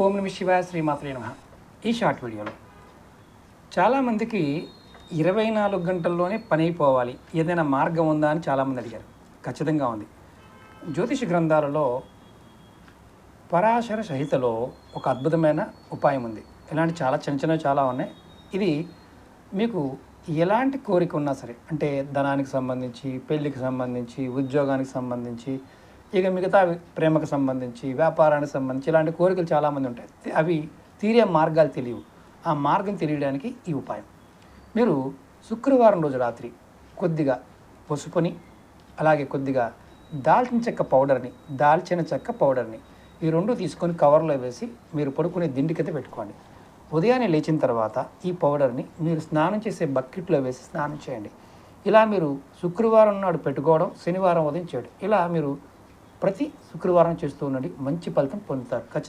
ఓం నమ శివాయ శ్రీమాత్రే నమః. ఈ షార్ట్ వీడియోలో చాలామందికి 24 గంటల్లోనే పని అయిపోవాలి, ఏదైనా మార్గం ఉందా అని చాలామంది అడిగారు. ఖచ్చితంగా ఉంది. జ్యోతిష గ్రంథాలలో పరాశర సహితలో ఒక అద్భుతమైన ఉపాయం ఉంది. ఇలాంటి చాలా చిన్నవి చాలా ఉన్నాయి. ఇది మీకు ఎలాంటి కోరిక ఉన్నా సరే, అంటే ధనానికి సంబంధించి, పెళ్ళికి సంబంధించి, ఉద్యోగానికి సంబంధించి, ఇక మిగతా ప్రేమకు సంబంధించి, వ్యాపారానికి సంబంధించి ఇలాంటి కోరికలు చాలామంది ఉంటాయి. అవి తీరే మార్గాలు తెలియవు. ఆ మార్గం తెలియడానికి ఈ ఉపాయం. మీరు శుక్రవారం రోజు రాత్రి కొద్దిగా పసుపుని, అలాగే కొద్దిగా దాల్చిన చెక్క పౌడర్ని ఈ రెండు తీసుకొని కవర్లో వేసి మీరు పడుకునే దిండికైతే పెట్టుకోండి. ఉదయాన్నే లేచిన తర్వాత ఈ పౌడర్ని మీరు స్నానం చేసే బకెట్లో వేసి స్నానం చేయండి. ఇలా మీరు శుక్రవారం నాడు పెట్టుకోవడం, శనివారం ఉదయం చేయడం, ఇలా మీరు ప్రతి శుక్రవారం చేస్తూ ఉండండి. మంచి ఫలితం పొందుతారు.